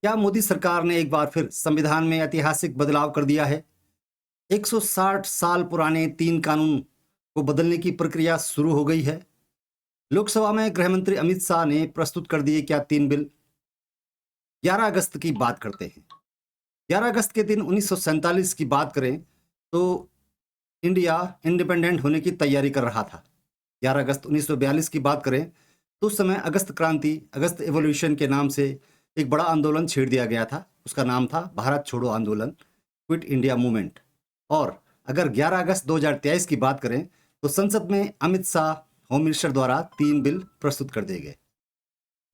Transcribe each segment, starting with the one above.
क्या मोदी सरकार ने एक बार फिर संविधान में ऐतिहासिक बदलाव कर दिया है? 160 साल पुराने 3 कानून को बदलने की प्रक्रिया शुरू हो गई है। लोकसभा में गृह मंत्री अमित शाह ने प्रस्तुत कर दिए क्या 3 बिल। 11 अगस्त की बात करते हैं। 11 अगस्त के दिन 1947 की बात करें तो इंडिया इंडिपेंडेंट होने की तैयारी कर रहा था। 11 अगस्त 1942 की बात करें तो उस समय अगस्त क्रांति, अगस्त एवोल्यूशन के नाम से एक बड़ा आंदोलन छेड़ दिया गया था। उसका नाम था भारत छोड़ो आंदोलन, क्विट इंडिया मूवमेंट। और अगर 11 अगस्त 2023 की बात करें तो संसद में अमित शाह होम मिनिस्टर द्वारा 3 बिल प्रस्तुत कर दिए गए।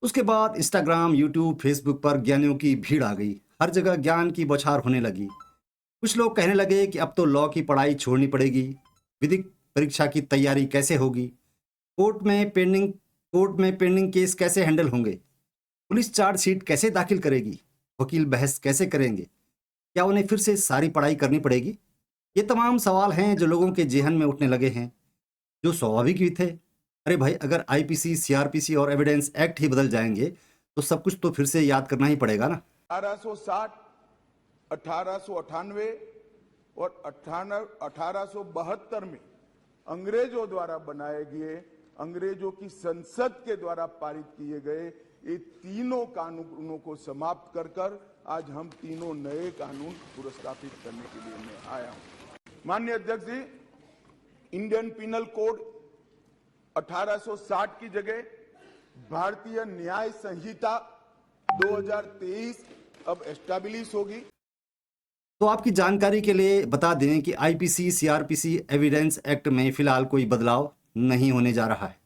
उसके बाद इंस्टाग्राम, यूट्यूब, फेसबुक पर ज्ञानियों की भीड़ आ गई। हर जगह ज्ञान की बौछार होने लगी। कुछ लोग कहने लगे कि अब तो लॉ की पढ़ाई छोड़नी पड़ेगी। विधिक परीक्षा की तैयारी कैसे होगी? कोर्ट में पेंडिंग कोर्ट में पेंडिंग केस कैसे हैंडल होंगे? पुलिस चार्जशीट कैसे दाखिल करेगी? वकील बहस कैसे करेंगे? क्या उन्हें फिर से सारी पढ़ाई करनी पड़ेगी? ये तमाम सवाल हैं जो लोगों के जेहन में उठने लगे हैं, जो स्वाभाविक भी थे। अरे भाई, अगर आईपीसी, सीआरपीसी और एविडेंस एक्ट ही बदल जाएंगे तो सब कुछ तो फिर से याद करना ही पड़ेगा ना। 1860, 1898 और 1872 में अंग्रेजों द्वारा बनाए गए, अंग्रेजों की संसद के द्वारा पारित किए गए ये तीनों कानूनों को समाप्त कर आज हम तीनों नए कानून पुरस्कृत करने के लिए मैं आया हूं। माननीय अध्यक्ष जी, इंडियन पिनल कोड 1860 की जगह भारतीय न्याय संहिता 2023 अब एस्टैब्लिश होगी। तो आपकी जानकारी के लिए बता दें कि आईपीसी, सीआरपीसी, एविडेंस एक्ट में फिलहाल कोई बदलाव नहीं होने जा रहा है।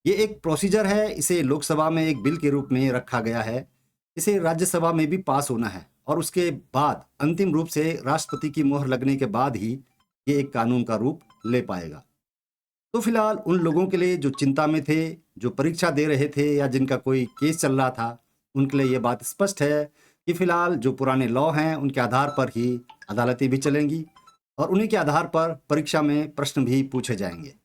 ये एक प्रोसीजर है। इसे लोकसभा में एक बिल के रूप में रखा गया है। इसे राज्यसभा में भी पास होना है और उसके बाद अंतिम रूप से राष्ट्रपति की मोहर लगने के बाद ही ये एक कानून का रूप ले पाएगा। तो फिलहाल उन लोगों के लिए जो चिंता में थे, जो परीक्षा दे रहे थे या जिनका कोई केस चल रहा था, उनके लिए ये बात स्पष्ट है कि फिलहाल जो पुराने लॉ हैं उनके आधार पर ही अदालतें भी चलेंगी और उन्हीं के आधार पर परीक्षा में प्रश्न भी पूछे जाएंगे।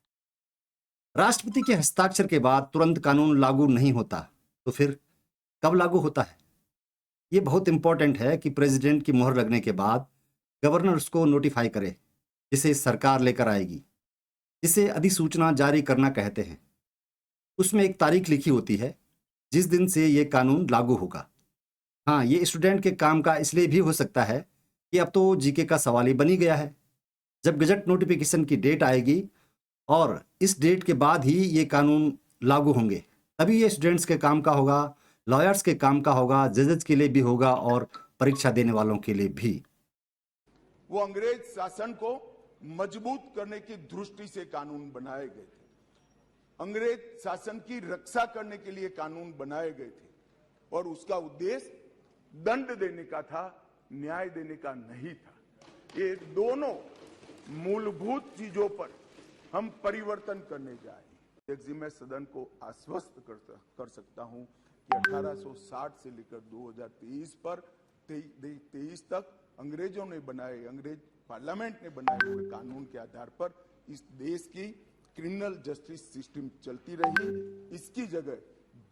राष्ट्रपति के हस्ताक्षर के बाद तुरंत कानून लागू नहीं होता, तो फिर कब लागू होता है? ये बहुत इंपॉर्टेंट है कि प्रेसिडेंट की मोहर लगने के बाद गवर्नर उसको नोटिफाई करे, जिसे सरकार लेकर आएगी, जिसे अधिसूचना जारी करना कहते हैं। उसमें एक तारीख लिखी होती है जिस दिन से ये कानून लागू होगा। हाँ, ये स्टूडेंट के काम का इसलिए भी हो सकता है कि अब तो जीके का सवाल ही बन ही गया है। जब गजट नोटिफिकेशन की डेट आएगी और इस डेट के बाद ही ये कानून लागू होंगे, तभी ये स्टूडेंट्स के काम का होगा, लॉयर्स के काम का होगा, जजेस के लिए भी होगा और परीक्षा देने वालों के लिए भी। वो अंग्रेज शासन को मजबूत करने की दृष्टि से कानून बनाए गए थे। अंग्रेज शासन की रक्षा करने के लिए कानून बनाए गए थे और उसका उद्देश्य दंड देने का था, न्याय देने का नहीं था। ये दोनों मूलभूत चीजों पर हम परिवर्तन करने जा रहे हैं। मैं सदन को आश्वस्त कर सकता हूं कि 1860 से लेकर 2023 पर 23 तक अंग्रेजों ने बनाए, अंग्रेज पार्लियामेंट ने बनाए हुए कानून के आधार पर इस देश की क्रिमिनल जस्टिस सिस्टम चलती रही। इसकी जगह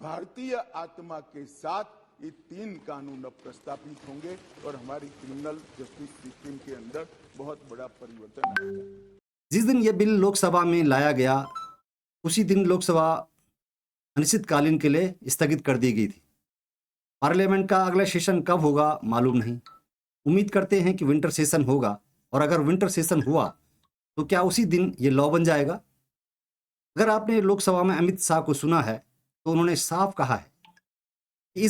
भारतीय आत्मा के साथ ये 3 कानून अब प्रस्तावित होंगे और हमारी क्रिमिनल जस्टिस सिस्टम के अंदर बहुत बड़ा परिवर्तन आएगा। जिस दिन ये बिल लोकसभा में लाया गया उसी दिन लोकसभा अनिश्चितकालीन के लिए स्थगित कर दी गई थी। पार्लियामेंट का अगला सेशन कब होगा मालूम नहीं। उम्मीद करते हैं कि विंटर सेशन होगा और अगर विंटर सेशन हुआ तो क्या उसी दिन ये लॉ बन जाएगा? अगर आपने लोकसभा में अमित शाह को सुना है तो उन्होंने साफ कहा है कि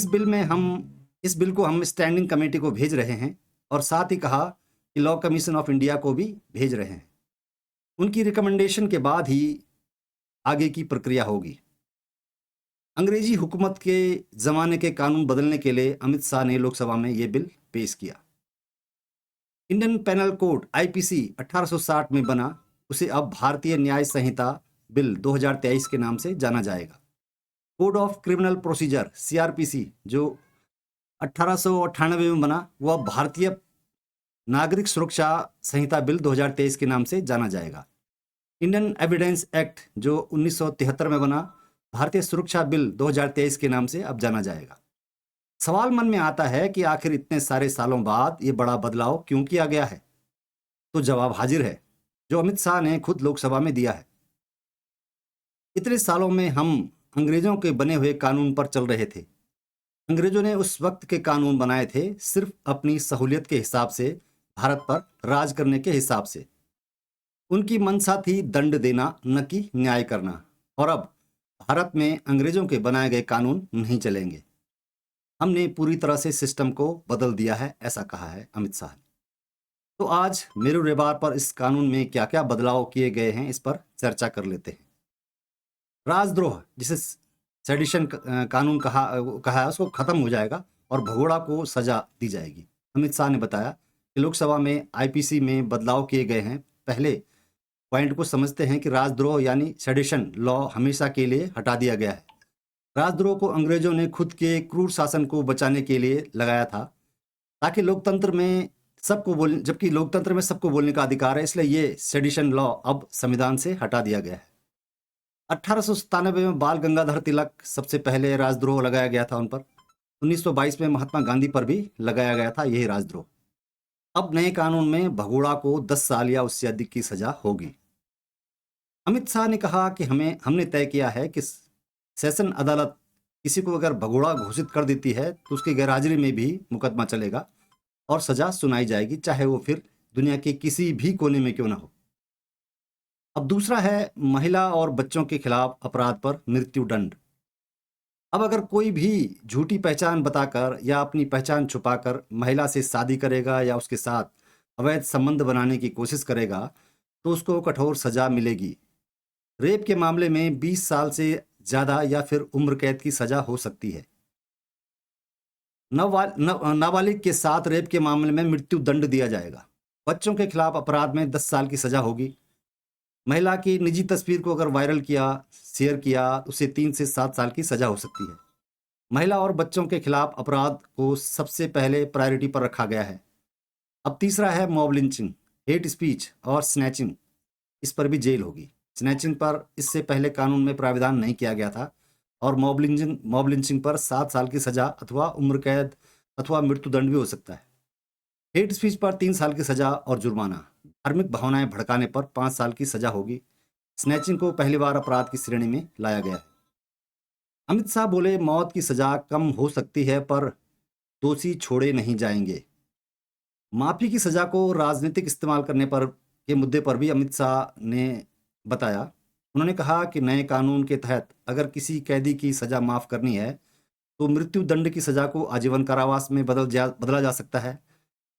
इस बिल को हम स्टैंडिंग कमेटी को भेज रहे हैं और साथ ही कहा कि लॉ कमीशन ऑफ इंडिया को भी भेज रहे हैं। उनकी रिकमेंडेशन के बाद ही आगे की प्रक्रिया होगी। अंग्रेजी हुकूमत के ज़माने के कानून बदलने के लिए अमित शाह ने लोकसभा में ये बिल पेश किया। इंडियन पेनल कोड आईपीसी 1860 में बना, उसे अब भारतीय न्याय संहिता बिल 2023 के नाम से जाना जाएगा। Code of criminal procedure CrPC जो 1898 में बना, वो अब भारतीय नागरिक सुरक्षा संहिता बिल 2023 के नाम से जाना जाएगा। इंडियन एविडेंस एक्ट जो 1973 में बना, भारतीय सुरक्षा बिल 2023 के नाम से अब जाना जाएगा। सवाल मन में आता है कि आखिर इतने सारे सालों बाद ये बड़ा बदलाव क्यों किया गया है। तो जवाब हाजिर है, जो अमित शाह ने खुद लोकसभा में दिया है। इतने सालों में हम अंग्रेजों के बने हुए कानून पर चल रहे थे। अंग्रेजों ने उस वक्त के कानून बनाए थे सिर्फ अपनी सहूलियत के हिसाब से, भारत पर राज करने के हिसाब से। उनकी मंशा थी दंड देना, न कि न्याय करना। और अब भारत में अंग्रेजों के बनाए गए कानून नहीं चलेंगे। हमने पूरी तरह से सिस्टम को बदल दिया है, ऐसा कहा है अमित शाह ने। तो आज मेरू रेबार पर इस कानून में क्या क्या बदलाव किए गए हैं, इस पर चर्चा कर लेते हैं। राजद्रोह, जिसे सेडिशन कानून कहा है, उसको खत्म हो जाएगा और भगोड़ा को सजा दी जाएगी। अमित शाह ने बताया कि लोकसभा में आईपीसी में बदलाव किए गए हैं। पहले पॉइंट को समझते हैं कि राजद्रोह यानी सेडिशन लॉ हमेशा के लिए हटा दिया गया है। राजद्रोह को अंग्रेजों ने खुद के क्रूर शासन को बचाने के लिए लगाया था, ताकि लोकतंत्र में जबकि लोकतंत्र में सबको बोलने का अधिकार है, इसलिए ये सेडिशन लॉ अब संविधान से हटा दिया गया है। 1897 में बाल गंगाधर तिलक सबसे पहले राजद्रोह लगाया गया था उन पर। 1922 में महात्मा गांधी पर भी लगाया गया था यही राजद्रोह। अब नए कानून में भगोड़ा को 10 साल या उससे अधिक की सजा होगी। अमित शाह ने कहा कि हमने तय किया है कि सेशन अदालत किसी को अगर भगोड़ा घोषित कर देती है तो उसकी गैरहाजिरी में भी मुकदमा चलेगा और सजा सुनाई जाएगी, चाहे वो फिर दुनिया के किसी भी कोने में क्यों ना हो। अब दूसरा है महिला और बच्चों के खिलाफ अपराध पर मृत्यु दंड। अब अगर कोई भी झूठी पहचान बताकर या अपनी पहचान छुपाकर महिला से शादी करेगा या उसके साथ अवैध संबंध बनाने की कोशिश करेगा तो उसको कठोर सजा मिलेगी। रेप के मामले में 20 साल से ज़्यादा या फिर उम्र कैद की सजा हो सकती है। नाबालिग के साथ रेप के मामले में मृत्यु दंड दिया जाएगा। बच्चों के खिलाफ अपराध में 10 साल की सजा होगी। महिला की निजी तस्वीर को अगर वायरल किया, शेयर किया, उसे 3 से 7 साल की सजा हो सकती है। महिला और बच्चों के खिलाफ अपराध को सबसे पहले प्रायोरिटी पर रखा गया है। अब तीसरा है मॉब लिंचिंग, हेट स्पीच और स्नैचिंग। इस पर भी जेल होगी। स्नैचिंग पर इससे पहले कानून में प्रावधान नहीं किया गया था और मॉब लिंचिंग पर 7 साल की सजा अथवा उम्र कैद अथवा मृत्युदंड भी हो सकता है। हेट स्पीच पर 3 साल की सजा और जुर्माना। धार्मिक भावनाएं भड़काने पर 5 साल की सजा होगी। स्नैचिंग को पहली बार अपराध की श्रेणी में लाया गया है। अमित शाह बोले, मौत की सजा कम हो सकती है पर दोषी छोड़े नहीं जाएंगे। माफी की सजा को राजनीतिक इस्तेमाल करने पर के मुद्दे पर भी अमित शाह ने बताया। उन्होंने कहा कि नए कानून के तहत अगर किसी कैदी की सजा माफ करनी है तो मृत्यु दंड की सजा को आजीवन कारावास में बदला जा सकता है।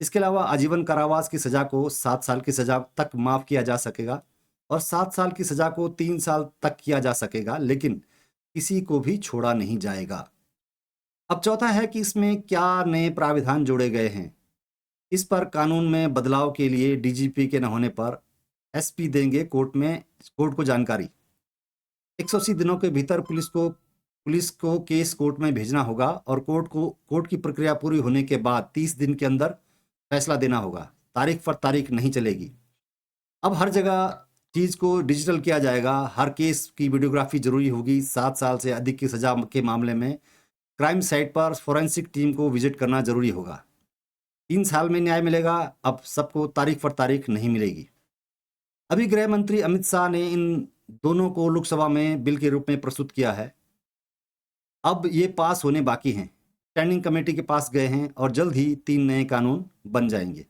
इसके अलावा आजीवन कारावास की सजा को 7 साल की सजा तक माफ किया जा सकेगा और 7 साल की सजा को 3 साल तक किया जा सकेगा, लेकिन किसी को भी छोड़ा नहीं जाएगा। अब चौथा है कि इसमें क्या नए प्राविधान जोड़े गए हैं। इस पर कानून में बदलाव के लिए डीजीपी के न होने पर एसपी देंगे कोर्ट को जानकारी। 180 दिनों के भीतर पुलिस को केस कोर्ट में भेजना होगा और कोर्ट की प्रक्रिया पूरी होने के बाद 30 दिन के अंदर फैसला देना होगा। तारीख पर तारीख नहीं चलेगी। अब हर जगह चीज़ को डिजिटल किया जाएगा। हर केस की वीडियोग्राफी जरूरी होगी। 7 साल से अधिक की सजा के मामले में क्राइम साइट पर फोरेंसिक टीम को विजिट करना जरूरी होगा। 3 साल में न्याय मिलेगा। अब सबको तारीख पर तारीख नहीं मिलेगी। अभी गृह मंत्री अमित शाह ने इन दोनों को लोकसभा में बिल के रूप में प्रस्तुत किया है। अब ये पास होने बाकी हैं। स्टैंडिंग कमेटी के पास गए हैं और जल्द ही 3 नए कानून बन जाएंगे।